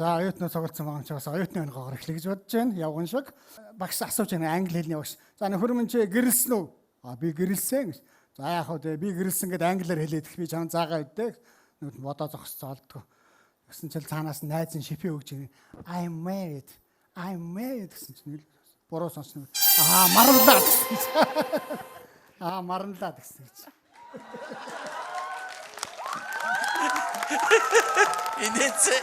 За оюутны цуглдсан байгаа ч бас оюутны гоогоор эхлэе гэж бодож байна. Явган шиг. Багш асууж байна англи хэлний багш. За нөхөрмөн чи гэрэлсэн үү? Би гэрэлсэн гэж. За яах вэ? Би гэрэлсэн гэдээ англиар хэлээд их би чам заагаа үдээ. Нүд бодоо зогсцоо олдгоо. Гэсэн чил цаанаас найз нь шипи өгч ирнэ. I'm married гэсэн чинь буруу сонсно. Маранлаа гэсэн. Маранлаа гэсэн гэж. Инээцээ.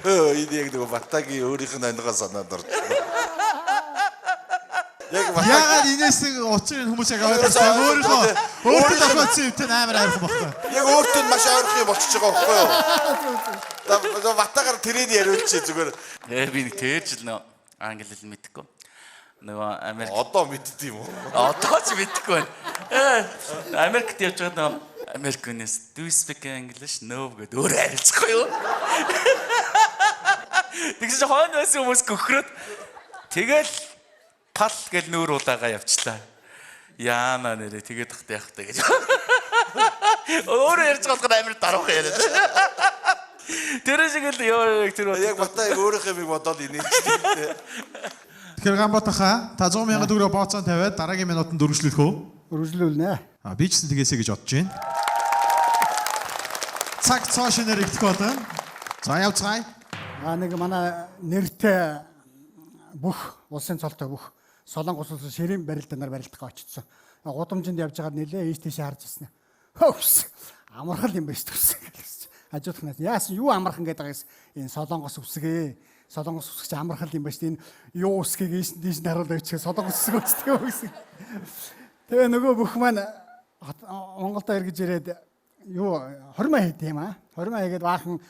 Энэ яг нэг батагийн өөрийнх нь ангаа санаад орж. Яагаад инээсэн учрыг хүмүүс яг ойлгосон өөрийнхөө тохиолдсон юмтай амар айрхан багтаа. Яг өөртөө маш ойрхон юм болчихж байгаа байхгүй юу? Батагаар тэрийг яриулчих зүгээр. Би нэг тэрж л англи хэл мэдэхгүй. Нөгөө Америк Одоо мэддэг юм уу? Одоо ч мэдэхгүй байна. Америкт явж байгаа нөгөө American's do you speak English? No гэдэг өөр харилцахгүй юу? Тэгсэн чинь хойно байсан хүмүүс гөхрөөд тэгэл пал гэл нүүр удаагаа явчлаа. Яана нэрээ тэгээд тахтай явах та гэж. Өөрөө ярьж байгаа болохоор амар даруухан яриад. Тэр шиг л ёо тэр яг батаа өөрийнхөө бодоод инээчтэй. Тэгэхээр Ганбатаха та 100,000 төгрөг бооцоо тавиад дараагийн минутанд үргэлжлүүлэх үү? Үргэлжлүүлнэ. Би ч гэсэн тэгээсэй гэж бодож байна. Цаг цоо шинээр ихтэх болно. За явцгаая. Нэг манай нэртэй бүх улсын цолтой бүх Солонгос улсын ширийн барилданаар барилдах очсон. Гудамжинд явж байгаад нэлээ ийш тийш харж ирсэн. Хөөс. Амархал юм биш төссөн гэсэн. Хажуудахнаас яасан юу амархан гэдэг байгаас энэ Солонгос үсгээ. Солонгос үсгч амархал юм байна шүү дээ. Энэ юу үсгийг ийш тийш харуулж өгч Солонгос үсэг үсдэг гэсэн. Тэгээ нөгөө бүх маань Монголд иргэж ирээд юу хормоо хийд юм аа. Хормоо хийгээд баахан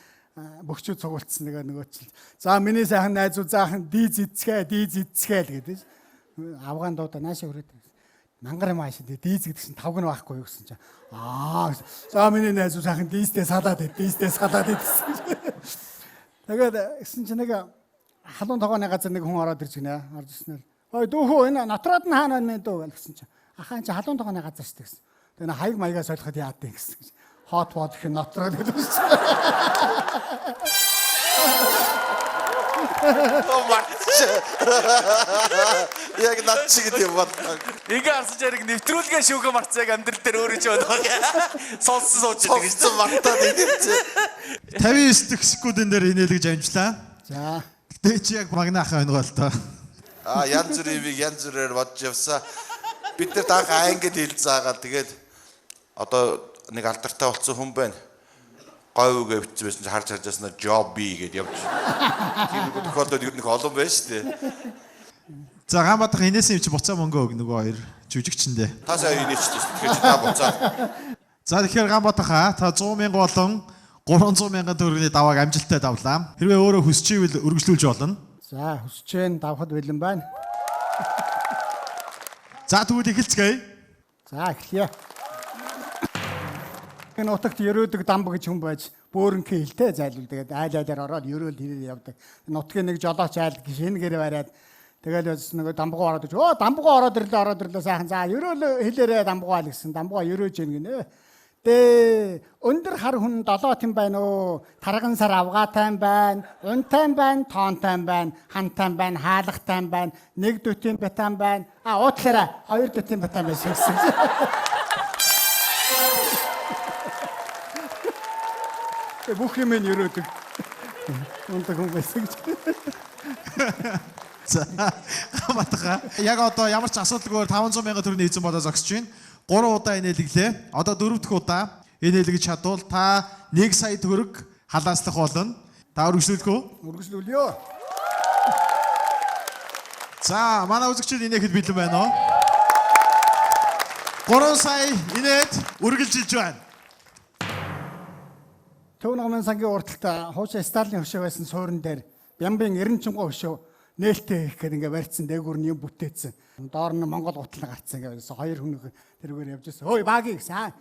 бөхчүүд цугуулсан нөгөө чил. За миний сайхан найзуу заахан дийз эцгээ л гэдэг. Афган дуудаа наашаа хүрээд. Мангар юм аашаа дийз гэдэг чинь 5 гэн байхгүй юу гэсэн чинь. За миний найзуу сайхан дийзтэй салаад гэсэн. Тэгээд гэсэн чинь нэг халуун тогооны газар нэг хүн ороод ирж гинэ. Орж ирснээр. Ой дүүхүү энэ натраад нь хаана мэн дүү гэсэн чинь. Ахаа чи халуун тогооны газар шүү дээ гэсэн. Тэгээ хаяг маягаас ойлгоход яадیں гэсэн. Хот бод их натраад гэдэг чинь. Яг над чиг гэдэг бод. ингээ харсаж яриг нэвтрүүлгээ шүүхэ марцааг амьдрал дээр өөрөө ч бодоо. Сонссон сууж байгаа гэж. Сонссон мартаад инээчээ. 59 дэх секундын дээр инээлгэж амжлаа. За. Тэ чи яг магнаахаа онгоолтоо. Янз бүрээр бодж явсаа. Бид нар таах англи хэл заагаад тэгээд одоо нэг алдартай болсон хүн байна. Говь гэвч байсан чинь харж яснаа jobby гэдээ явж. Тийм нэг тохиолдол ер нь олон байна шүү дээ. За Ганбатах инээсэн юм чи буцаа мөнгө өг нөгөө хоёр жүжигчэндээ. Та сая инээчтэй тэгэхээр чи та буцаа. За тэгэхээр Ганбатаха та 100,000 болон 300,000 төгрөгийн давааг амжилттай давлаа. Хэрвээ өөрөө хүсчихвэл үргэлжлүүлж болно. За хүсэж जैन давхад бэлэн байна. За тэгвэл эхэлцгээе. За эхлэе. Энэ утагт ерөөдөг дамб гэж хүн байж бөөрөнхөө хилтэй зайлуул тэгээд айлаар ороод ерөөл хэрэг явдаг. Нутгийн нэг жолооч айл гişэнгэр бариад тэгэл нөгөө дамбгуу ороод ич. Дамбгуу ороод ирлээ сайхан. За ерөөл хэлээрээ дамбгуу гэсэн. Дамбгуу ерөөж гин гинэ. Тэ өндөр хар хүн 7 тийм байна уу? Тарган сар авгаатай байна, унтай байна, тоонтай байна, хантай байна, хаалгатай байна, нэг дүтийн батан байна. Уутлаараа 2 дүтийн батан байна гэсэн. Бүх юм нь ерөөдөг. Унтаг хүн байсан гэж. За Ганбатаха яг одоо ямар ч асуудалгүйгээр 500,000 төгрөгийн эзэн болоо зогсож байна. 3 удаа инээлглээ. Одоо 4 дахь удаа инээлгэж чадвал та 1 сая төгрөг халааслах болно. Та үргэлжлүүлэх үү? Үргэлжлүүлъё. За манай үзэгчид инээхэд бэлэн байна уу? 3 сая инээд үргэлжилж байна. Төв номын сангийн урталта хуучаа Сталин хөшөө байсан суурин дээр Бямбын 93 хөшөө нээлттэй хийх гэдэг ингээ барьцсан дээгүүр нь юм бүтээсэн. Доор нь Монгол гутлан гарцсан ингээ байсан. Хоёр хүн тэргээр явж байсан. Хөөе багийн гэсэн.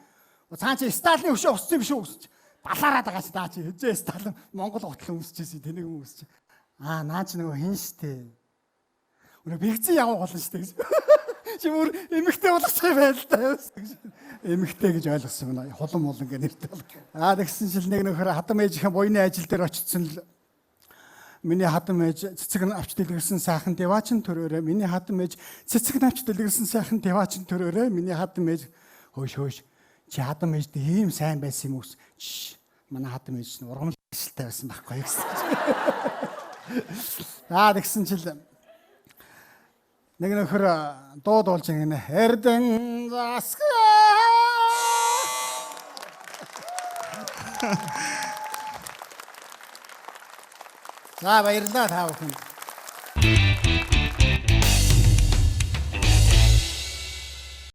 Цаан чи Сталин хөшөө уссан юм шүү гэж. Балаараад байгаа чи даа чи хэзээ Сталин Монгол гутлан үсчихсэн тэнийг юм үсч. Наа чи нөгөө хин штэ. Өнөө бигзэн яваа болно штэ гэж. Чи бүр эмэгтэй болгоцгой байл та. Эмэгтэй гэж ойлгосон юм аа. Хулан мул ингээ нэртэй бол. Тэгсэн чил нэг нөхөр хадам ээжийн буйны ажил дээр очсон л миний хадам ээж цэцэг авч дэлгэрсэн сайхан деваачин төрөөрэй. Миний хадам ээж цэцэг авч дэлгэрсэн сайхан деваачин төрөөрэй. Миний хадам ээж хөөш. Чи хадам ээжтэй ийм сайн байсан юм уу? Манай хадам ээж нь ургамал ажилтай байсан байхгүй юу гэсэн. Тэгсэн чил нэг нөхөр дуу дуулж ингэнэ. Эрдэн засгаа. За баярлалаа та бүхэнд.